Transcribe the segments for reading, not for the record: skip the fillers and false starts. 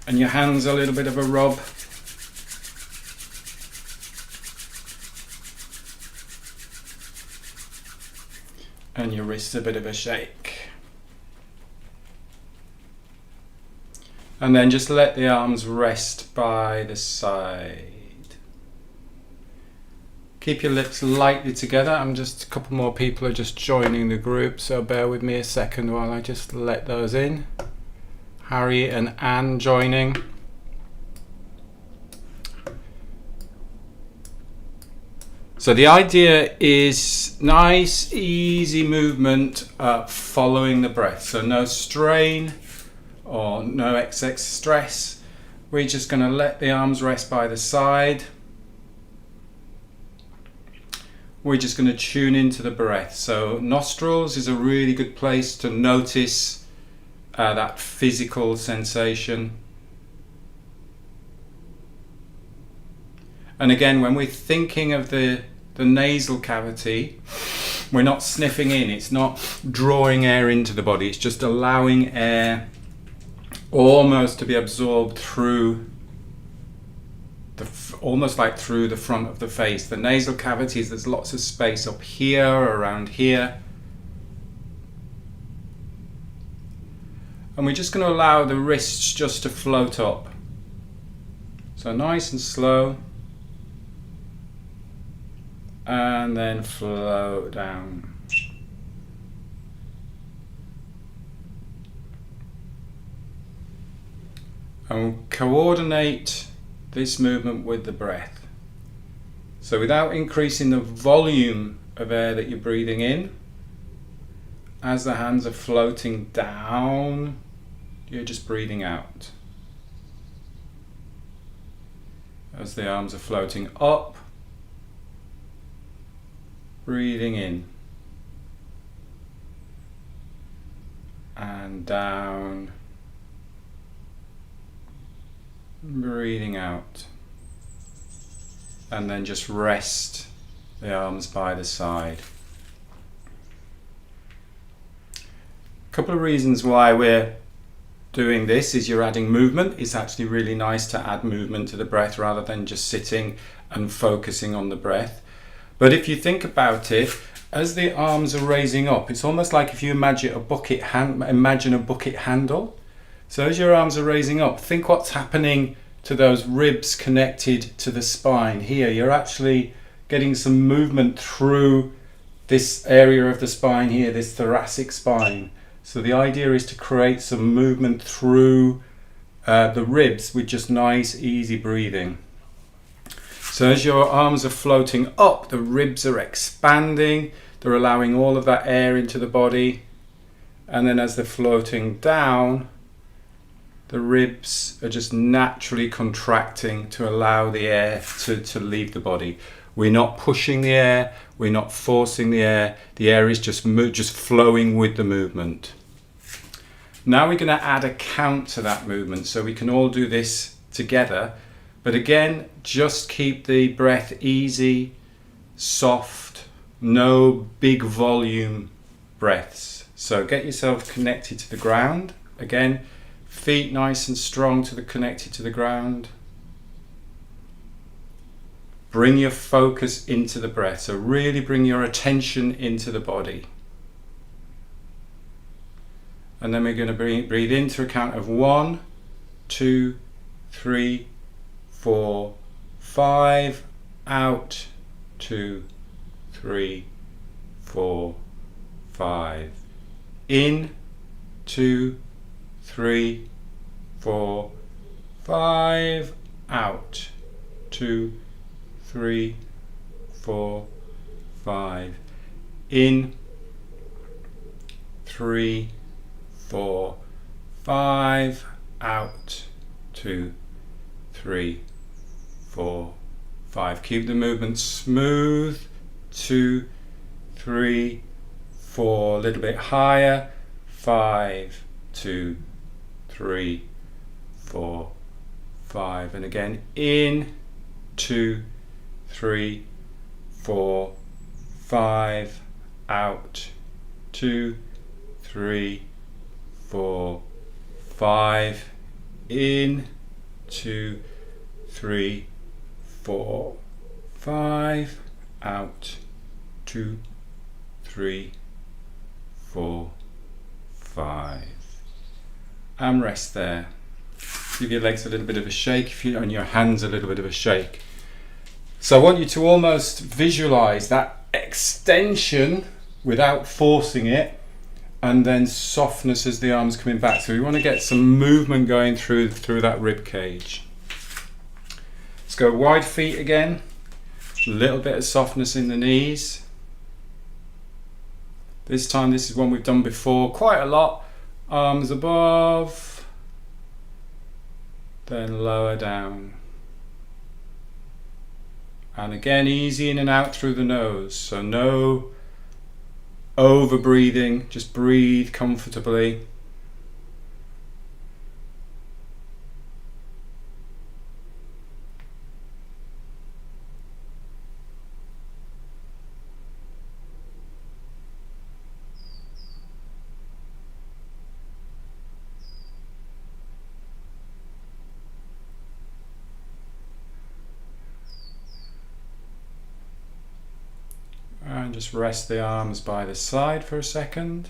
And your hands a little bit of a rub. And your wrists a bit of a shake. And then just let the arms rest by the side. Keep your lips lightly together. A couple more people are just joining the group, so bear with me a second while I just let those in. Harry and Anne joining. So the idea is nice, easy movement following the breath. So no strain or no excess stress. We're just going to let the arms rest by the side. We're just going to tune into the breath. So nostrils is a really good place to notice that physical sensation. And again, when we're thinking of the nasal cavity, we're not sniffing in, it's not drawing air into the body, it's just allowing air almost to be absorbed through almost like through the front of the face. The nasal cavities, there's lots of space up here, around here. And we're just going to allow the wrists just to float up. So nice and slow. And then float down. And we'll coordinate this movement with the breath. So without increasing the volume of air that you're breathing in, as the hands are floating down, you're just breathing out. As the arms are floating up, breathing in and down, breathing out, and then just rest the arms by the side. A couple of reasons why we're doing this is you're adding movement. It's actually really nice to add movement to the breath rather than just sitting and focusing on the breath. But if you think about it, as the arms are raising up, it's almost like if you imagine a bucket handle. So as your arms are raising up, think what's happening to those ribs connected to the spine. Here, you're actually getting some movement through this area of the spine here, this thoracic spine. So the idea is to create some movement through the ribs with just nice, easy breathing. So as your arms are floating up, the ribs are expanding. They're allowing all of that air into the body. And then as they're floating down, the ribs are just naturally contracting to allow the air to leave the body. We're not pushing the air, we're not forcing the air is just flowing with the movement. Now we're going to add a count to that movement, so we can all do this together. But again, just keep the breath easy, soft, no big volume breaths. So get yourself connected to the ground. Again, feet nice and strong connected to the ground. Bring your focus into the breath. So really bring your attention into the body. And then we're going to breathe in to a count of 1, 2, 3, 4, 5. Out. 2, 3, 4, 5. In. 2, 3, 4, 5. Out. 2, 3, 4, 5. In. 3, 4, 5. Out. 2, 3, 4, 5. Keep the movement smooth. 2, 3, 4. A little bit higher. 5, 2, 3, 4, 5. And again, in. 2, 3, 4, 5. Out. 2, 3, 4, 5. in, 2, 3, 4, 5, out, 2, 3, 4, 5, and rest there. Give your legs a little bit of a shake, and your hands a little bit of a shake. So I want you to almost visualize that extension without forcing it, and then softness as the arms coming back. So we want to get some movement going through that rib cage. Let's go wide feet again. A little bit of softness in the knees. This time, this is one we've done before quite a lot. Arms above, then lower down. And again, easy in and out through the nose. So no over breathing, just breathe comfortably. And just rest the arms by the side for a second.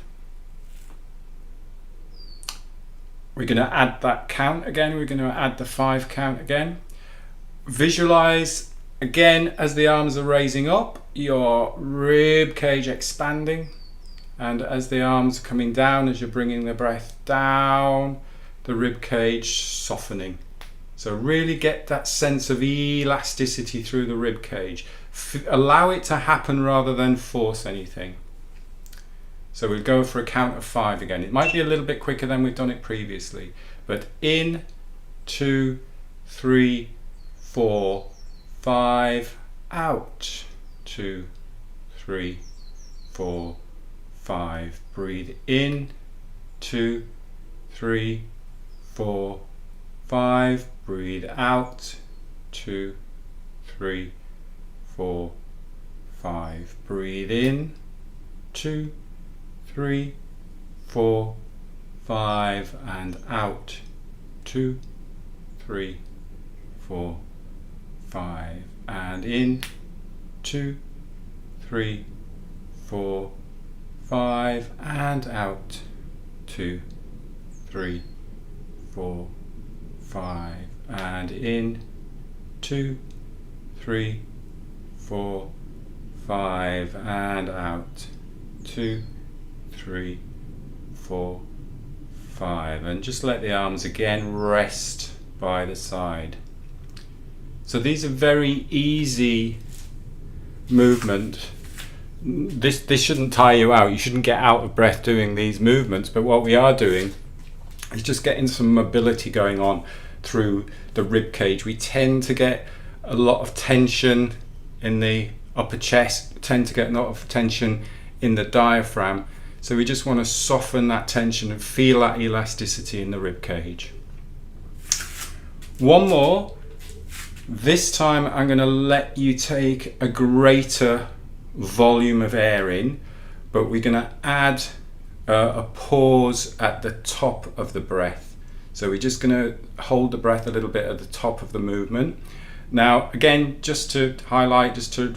We're going to add that count again. We're going to add the 5 count again. Visualize again as the arms are raising up, your rib cage expanding, and as the arms are coming down, as you're bringing the breath down, the rib cage softening. So really get that sense of elasticity through the rib cage. Allow it to happen rather than force anything. So we'll go for a count of 5 again. It might be a little bit quicker than we've done it previously, but in, 2, 3, 4, 5, out, 2, 3, 4, 5. Breathe in, 2, 3, 4, 5. Breathe out, 2, 3, 4, 5. Breathe in, 2, 3, 4, 5, and out, 2, 3, 4, 5, and in, 2, 3, 4, 5, and out, 2, 3, 4, 5, and in, 2, 3, 4, 5, and out, 2, 3, 4, 5, and just let the arms again rest by the side. So these are very easy movement. This shouldn't tire you out. You shouldn't get out of breath doing these movements, but what we are doing is just getting some mobility going on through the rib cage. We tend to get a lot of tension in the upper chest, tend to get a lot of tension in the diaphragm. So we just want to soften that tension and feel that elasticity in the rib cage. One more. This time I'm going to let you take a greater volume of air in, but we're going to add a pause at the top of the breath. So we're just going to hold the breath a little bit at the top of the movement. Now, again, just to highlight, just to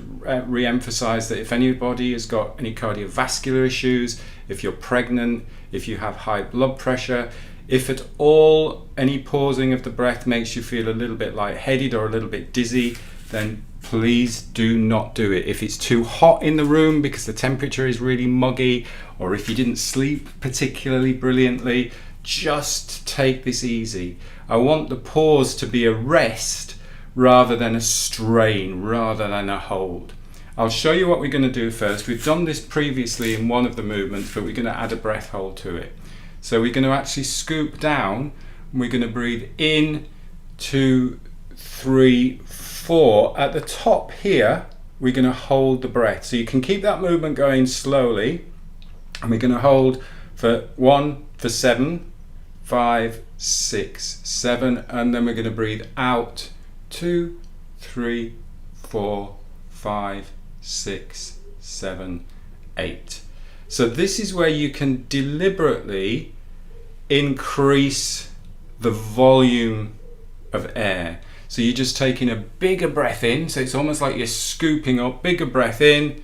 re-emphasize that if anybody has got any cardiovascular issues, if you're pregnant, if you have high blood pressure, if at all any pausing of the breath makes you feel a little bit lightheaded or a little bit dizzy, then please do not do it. If it's too hot in the room because the temperature is really muggy, or if you didn't sleep particularly brilliantly, just take this easy. I want the pause to be a rest rather than a strain, rather than a hold. I'll show you what we're going to do first. We've done this previously in one of the movements, but we're going to add a breath hold to it. So we're going to actually scoop down, and we're going to breathe in, 2, 3, 4. At the top here, we're going to hold the breath. So you can keep that movement going slowly, and we're going to hold for 1, for 7, 5, 6, 7, and then we're going to breathe out, 2, 3, 4, 5, 6, 7, 8. So this is where you can deliberately increase the volume of air. So you're just taking a bigger breath in, so it's almost like you're scooping up, bigger breath in,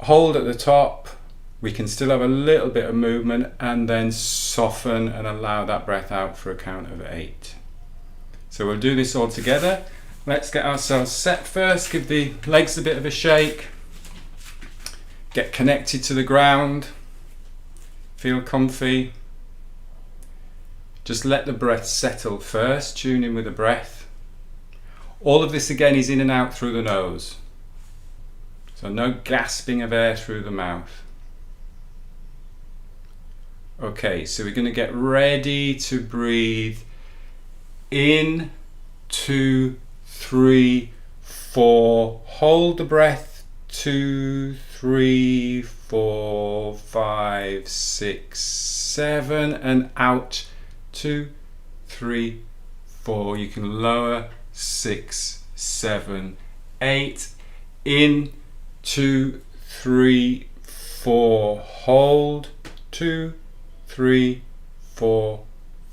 hold at the top, we can still have a little bit of movement, and then soften and allow that breath out for a count of 8. So we'll do this all together. Let's get ourselves set first, give the legs a bit of a shake, get connected to the ground, feel comfy. Just let the breath settle first, tune in with the breath. All of this again is in and out through the nose. So no gasping of air through the mouth. Okay, so we're going to get ready to breathe in, 2, 3, 4. Hold the breath. 2, 3, 4, 5, 6, 7, and out. 2, 3, 4. You can lower. 6, 7, 8. In. 2, 3, 4. Hold. 2, 3, 4,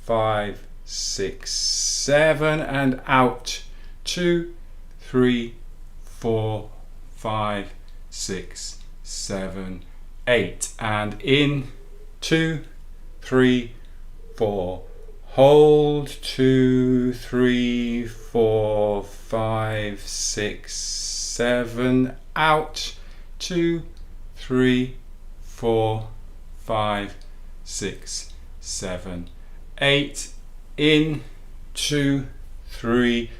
5, 6, 7, and out. 2, 3, 4, 5, 6, 7, 8, and in. 2, 3, 4. Hold. 2, 3, 4, 5, 6, 7, out. 2, 3, 4, 5, 6, 7, 8. In. 2, 3,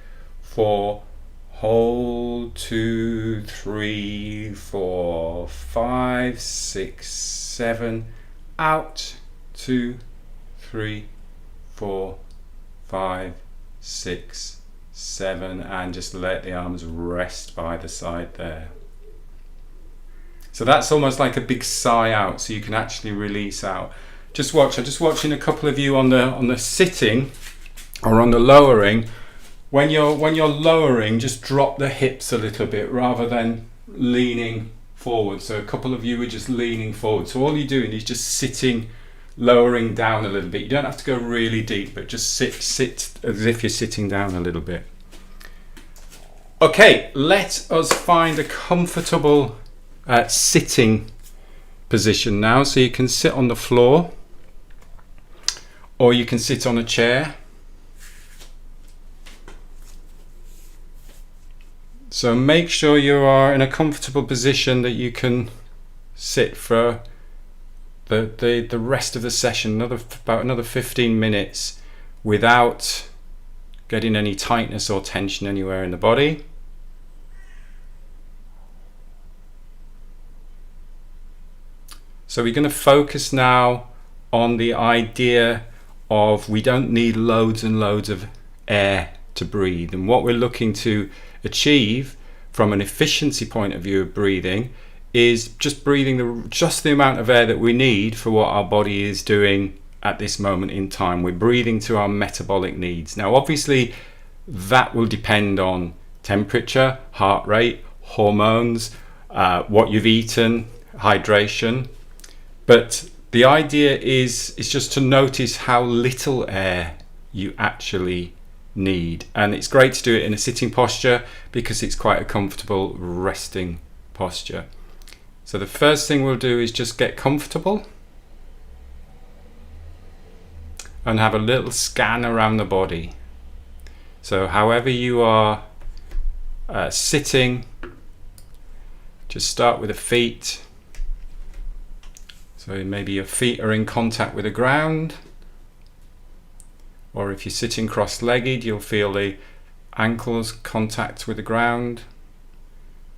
4. Hold. 2, 3, 4, 5, 6, 7. Out. 2, 3, 4, 5, 6, 7, and just let the arms rest by the side there. So that's almost like a big sigh out, so you can actually release out. Just watch. I'm just watching a couple of you on the sitting or on the lowering. When you're lowering, just drop the hips a little bit rather than leaning forward. So a couple of you are just leaning forward. So all you're doing is just sitting, lowering down a little bit. You don't have to go really deep, but just sit as if you're sitting down a little bit. Okay, let us find a comfortable sitting position now. So you can sit on the floor, or you can sit on a chair. So make sure you are in a comfortable position that you can sit for the rest of the session, about another 15 minutes, without getting any tightness or tension anywhere in the body. So we're going to focus now on the idea of we don't need loads and loads of air to breathe, and what we're looking to achieve from an efficiency point of view of breathing is just breathing just the amount of air that we need for what our body is doing at this moment in time. We're breathing to our metabolic needs. Now obviously that will depend on temperature, heart rate, hormones, what you've eaten, hydration, but the idea is just to notice how little air you actually need. And it's great to do it in a sitting posture because it's quite a comfortable resting posture. So the first thing we'll do is just get comfortable and have a little scan around the body. So however you are sitting, just start with the feet. So maybe your feet are in contact with the ground, or if you're sitting cross-legged, you'll feel the ankles contact with the ground.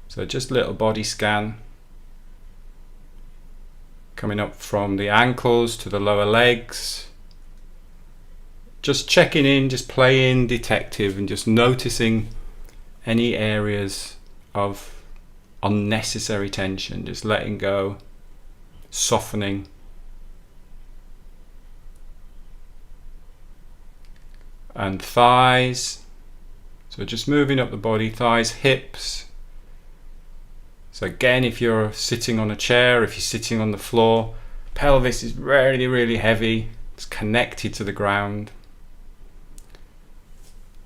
So just a little body scan, coming up from the ankles to the lower legs. Just checking in, just playing detective and just noticing any areas of unnecessary tension, just letting go, softening. And thighs, so just moving up the body, thighs, hips. So again, if you're sitting on a chair, if you're sitting on the floor, pelvis is really, really heavy. It's connected to the ground.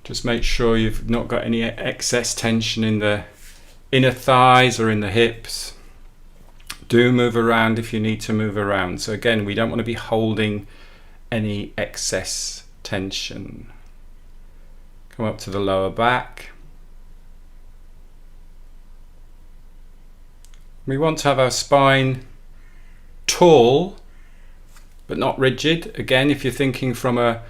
Just make sure you've not got any excess tension in the inner thighs or in the hips. Do move around if you need to move around. So again, we don't want to be holding any excess tension. Come up to the lower back. We want to have our spine tall but not rigid. Again, if you're thinking from an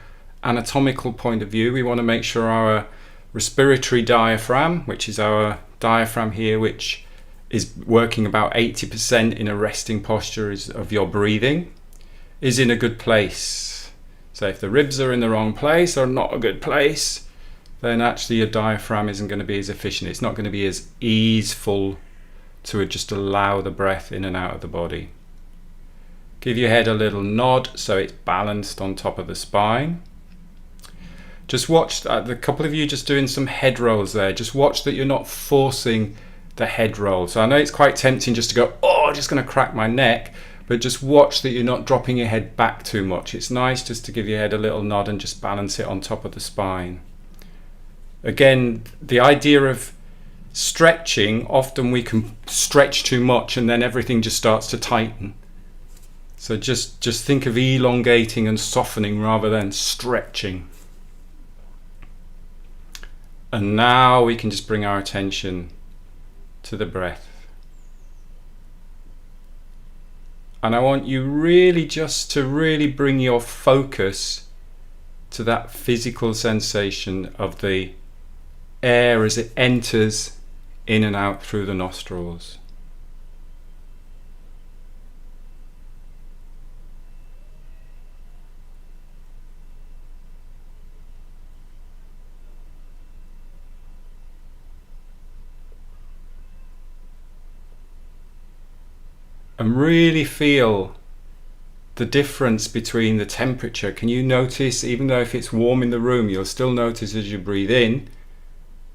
anatomical point of view, we want to make sure our respiratory diaphragm, which is our diaphragm here, which is working about 80% in a resting posture of your breathing, is in a good place. So if the ribs are in the wrong place or not a good place, then actually your diaphragm isn't going to be as efficient. It's not going to be as easeful to just allow the breath in and out of the body. Give your head a little nod so it's balanced on top of the spine. Just watch, a couple of you just doing some head rolls there. Just watch that you're not forcing the head roll. So I know it's quite tempting just to go, oh, I'm just going to crack my neck, but just watch that you're not dropping your head back too much. It's nice just to give your head a little nod and just balance it on top of the spine. Again, the idea of stretching, often we can stretch too much and then everything just starts to tighten. So just think of elongating and softening rather than stretching. And now we can just bring our attention to the breath. And I want you really just to really bring your focus to that physical sensation of the air as it enters in and out through the nostrils. And really feel the difference between the temperature. Can you notice, even though if it's warm in the room, you'll still notice as you breathe in,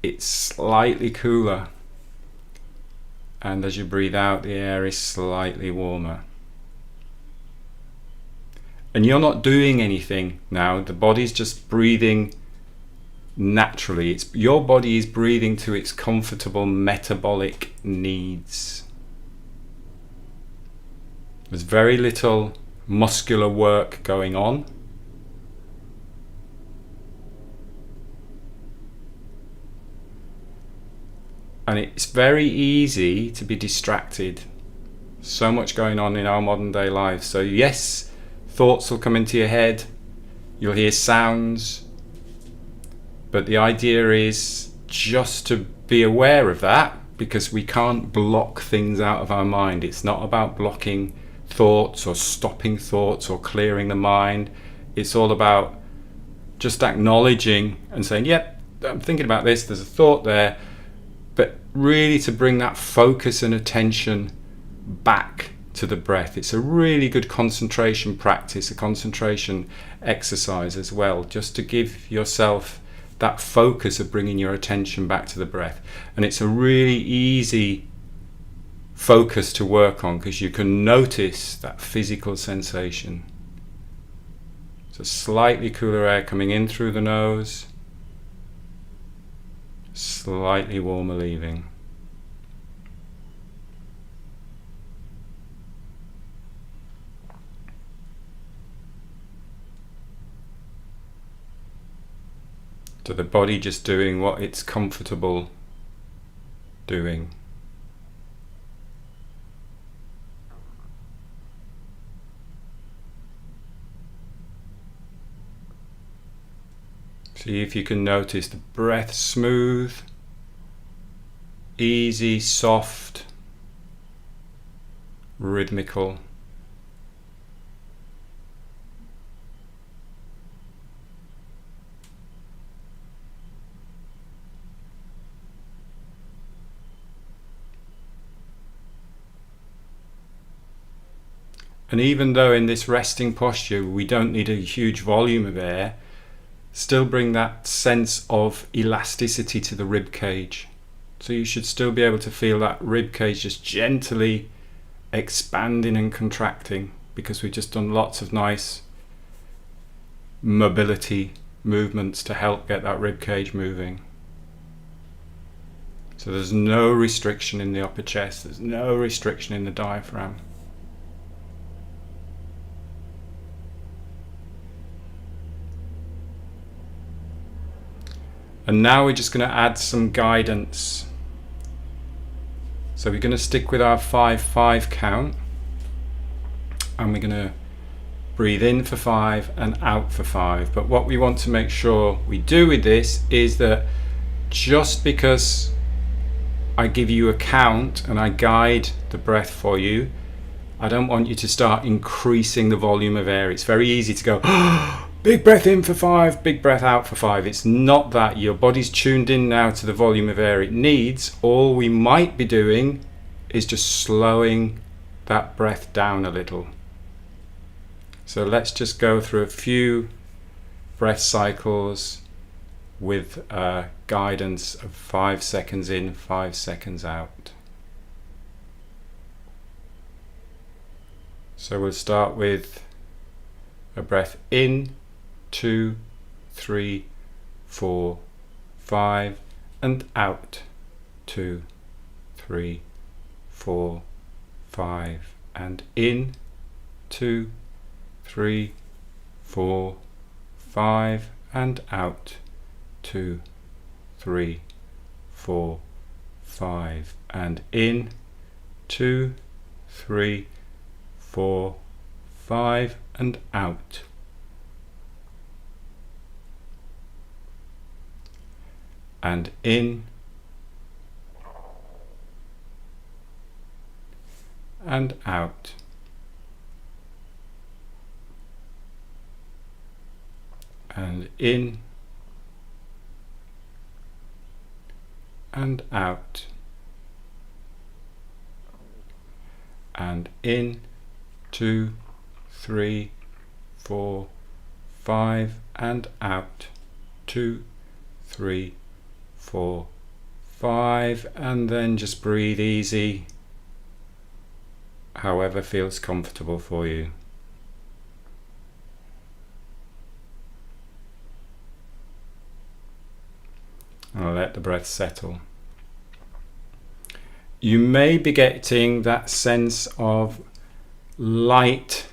it's slightly cooler. And as you breathe out, the air is slightly warmer. And you're not doing anything now. The body's just breathing naturally. Your body is breathing to its comfortable metabolic needs. There's very little muscular work going on. And it's very easy to be distracted. So much going on in our modern day lives. So yes, thoughts will come into your head. You'll hear sounds. But the idea is just to be aware of that, because we can't block things out of our mind. It's not about blocking thoughts or stopping thoughts or clearing the mind. It's all about just acknowledging and saying, yep, I'm thinking about this, there's a thought there, but really to bring that focus and attention back to the breath. It's a really good concentration practice, a concentration exercise as well, just to give yourself that focus of bringing your attention back to the breath. And it's a really easy focus to work on because you can notice that physical sensation. So slightly cooler air coming in through the nose, slightly warmer leaving. So the body just doing what it's comfortable doing. See if you can notice the breath smooth, easy, soft, rhythmical. And even though in this resting posture we don't need a huge volume of air, still bring that sense of elasticity to the rib cage. So you should still be able to feel that rib cage just gently expanding and contracting, because we've just done lots of nice mobility movements to help get that rib cage moving. So there's no restriction in the upper chest, there's no restriction in the diaphragm. And now we're just going to add some guidance. So we're going to stick with our 5-5 count, and we're going to breathe in for 5 and out for 5. But what we want to make sure we do with this is that just because I give you a count and I guide the breath for you, I don't want you to start increasing the volume of air. It's very easy to go big breath in for 5, big breath out for 5. It's not that. Your body's tuned in now to the volume of air it needs. All we might be doing is just slowing that breath down a little. So let's just go through a few breath cycles with guidance of 5 seconds in, 5 seconds out. So we'll start with a breath in, 2, 3, 4, 5, and out, 2, 3, 4, 5, and in, 2, 3, 4, 5, and out, 2, 3, 4, 5, and in, 2, 3, 4, 5, and out. And in, and out. And in, and out. And in, 2, 3, 4, 5, and out, 2, 3, 4, 5, and then just breathe easy, however feels comfortable for you. And let the breath settle. You may be getting that sense of light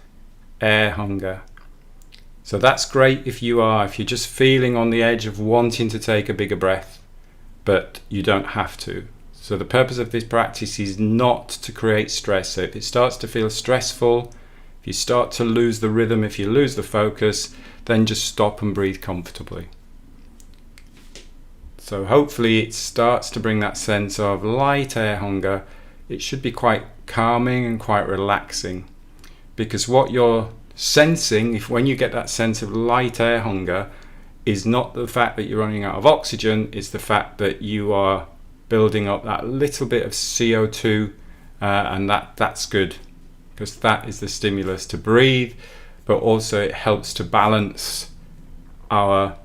air hunger. So that's great if you're just feeling on the edge of wanting to take a bigger breath, but you don't have to. So the purpose of this practice is not to create stress. So if it starts to feel stressful, if you start to lose the rhythm, if you lose the focus, then just stop and breathe comfortably. So hopefully it starts to bring that sense of light air hunger. It should be quite calming and quite relaxing, because what you're sensing, when you get that sense of light air hunger, is not the fact that you're running out of oxygen, it's the fact that you are building up that little bit of CO2, and that's good, because that is the stimulus to breathe, but also it helps to balance our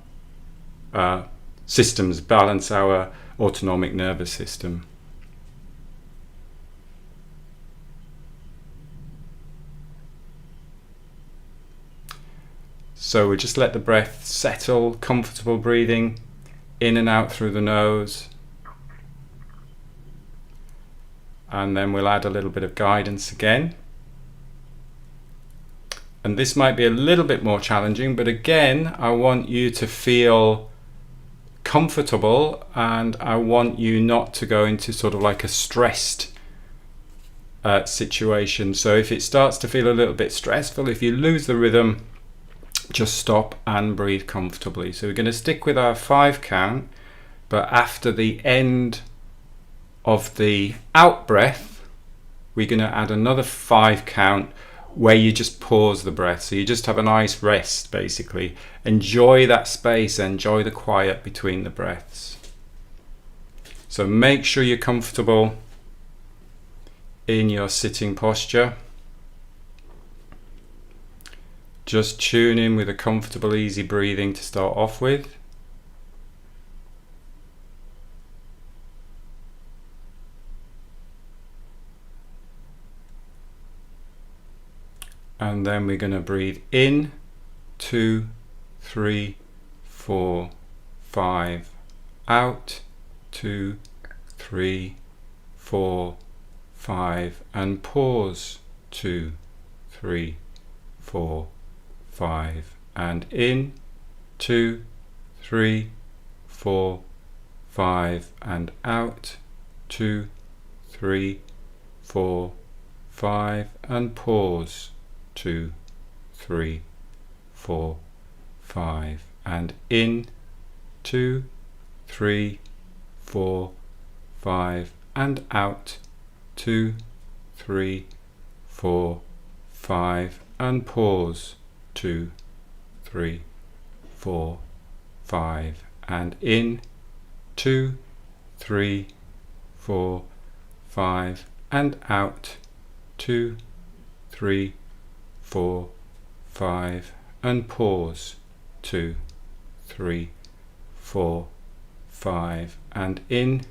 systems, balance our autonomic nervous system. So we just let the breath settle, comfortable breathing in and out through the nose. And then we'll add a little bit of guidance again. And this might be a little bit more challenging, but again, I want you to feel comfortable, and I want you not to go into sort of like a stressed situation. So if it starts to feel a little bit stressful, if you lose the rhythm, just stop and breathe comfortably. So we're going to stick with our 5 count, but after the end of the out breath, we're going to add another 5 count where you just pause the breath. So you just have a nice rest, basically. Enjoy that space, enjoy the quiet between the breaths. So make sure you're comfortable in your sitting posture. Just tune in with a comfortable, easy breathing to start off with. And then we're going to breathe in, 2, 3, 4, 5, out, 2, 3, 4, 5, and pause, 2, 3, 4, 5, and in, 2, 3, 4, 5, and out, 2, 3, 4, 5, and pause, 2, 3, 4, 5, and in, 2, 3, 4, 5, and out, 2, 3, 4, 5, and pause, 2, 3, 4, 5, and in, 2, 3, 4, 5, and out, 2, 3, 4, 5, and pause, 2, 3, 4, 5, and in,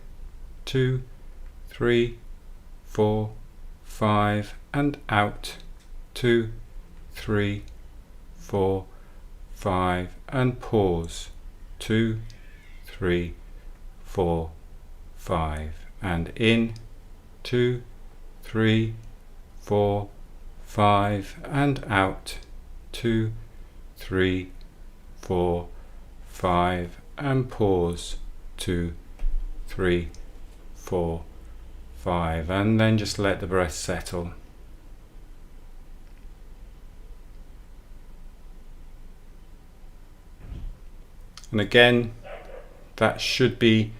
2, 3, 4, 5, and out, 2, 3, 4, 5, and pause, 2, 3, 4, 5, and in, 2, 3, 4, 5, and out, 2, 3, 4, 5, and pause, 2, 3, 4, 5, and then just let the breath settle. And again, that should be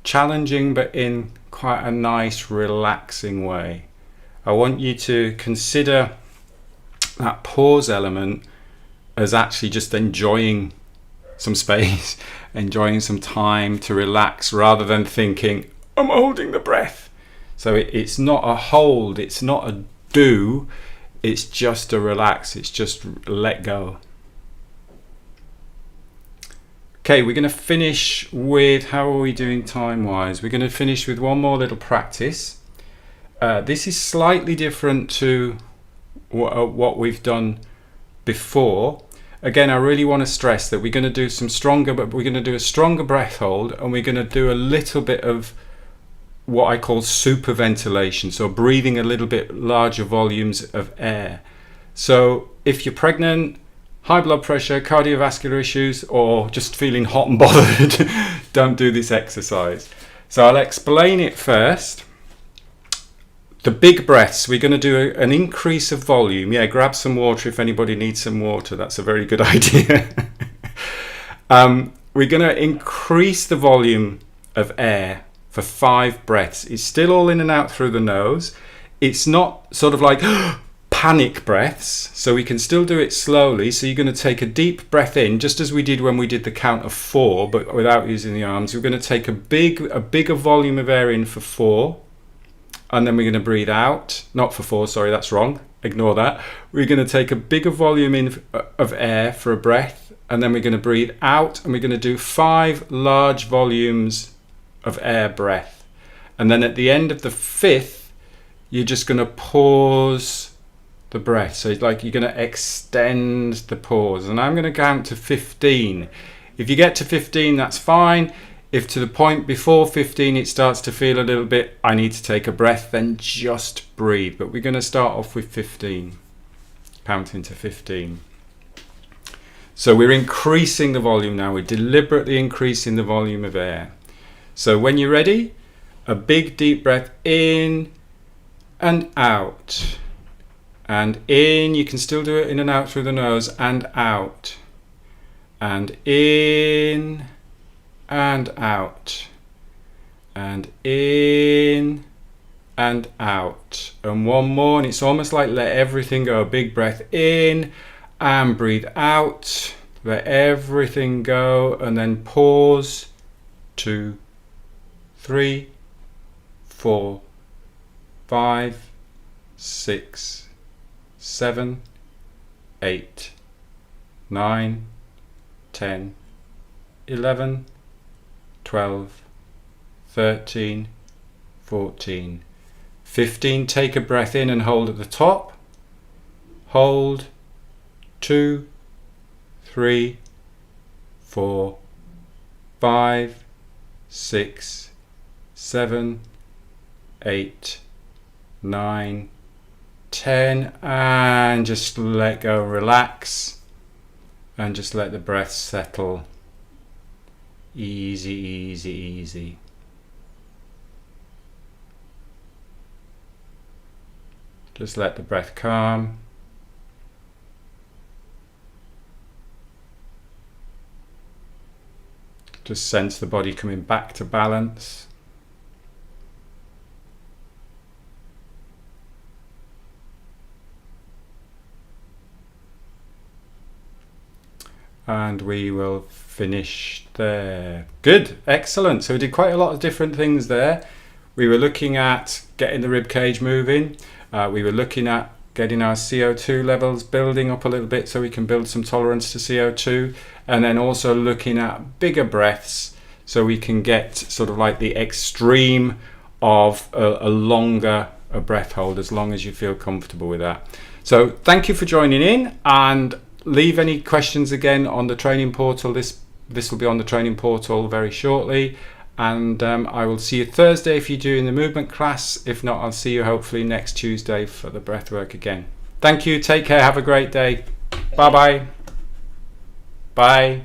challenging, but in quite a nice, relaxing way. I want you to consider that pause element as actually just enjoying some space, enjoying some time to relax, rather than thinking, I'm holding the breath. So it's not a hold, it's not a do, it's just a relax, it's just let go. Okay, we're going to finish with, how are we doing time-wise? We're going to finish with one more little practice. This is slightly different to what we've done before. Again, I really want to stress that we're going to do we're going to do a stronger breath hold, and we're going to do a little bit of what I call super ventilation, so breathing a little bit larger volumes of air. So if you're pregnant, high blood pressure, cardiovascular issues, or just feeling hot and bothered, don't do this exercise. So I'll explain it first. The big breaths, we're going to do an increase of volume. Yeah, grab some water if anybody needs some water. That's a very good idea. We're going to increase the volume of air for 5 breaths. It's still all in and out through the nose. It's not sort of like panic breaths, so we can still do it slowly. So you're going to take a deep breath in, just as we did when we did the count of 4, but without using the arms. We're going to take a bigger volume of air in for 4, and then we're going to breathe out. Not for 4, sorry, that's wrong. Ignore that. We're going to take a bigger volume in of air for a breath, and then we're going to breathe out, and we're going to do 5 large volumes of air breath. And then at the end of the 5th, you're just going to pause the breath. So like you're going to extend the pause, and I'm going to count to 15. If you get to 15, that's fine. If to the point before 15 it starts to feel a little bit, I need to take a breath, then just breathe. But we're going to start off with 15, counting to 15. So we're increasing the volume now. We're deliberately increasing the volume of air. So when you're ready, a big deep breath in and out. And in, you can still do it in and out through the nose, and out. And in and out. And in and out. And one more, and it's almost like let everything go. A big breath in and breathe out. Let everything go, and then pause. 2, 3, 4, 5, 6, 7, 8, 9, 10, 11, 12, 13, 14, 15. Take a breath in and hold at the top. Hold. 2, 3, 4, 5, 6, 7, 8, 9, 10, and just let go, relax, and just let the breath settle. Easy, easy, easy. Just let the breath calm. Just sense the body coming back to balance. And we will finish there. Good, excellent. So we did quite a lot of different things there. We were looking at getting the rib cage moving. We were looking at getting our CO2 levels building up a little bit so we can build some tolerance to CO2. And then also looking at bigger breaths so we can get sort of like the extreme of a longer breath hold, as long as you feel comfortable with that. So thank you for joining in, and leave any questions again on the training portal. This will be on the training portal very shortly, and I will see you Thursday if you're doing the movement class. If not, I'll see you hopefully next Tuesday for the breath work again. Thank you, take care, have a great day. Bye bye. Bye.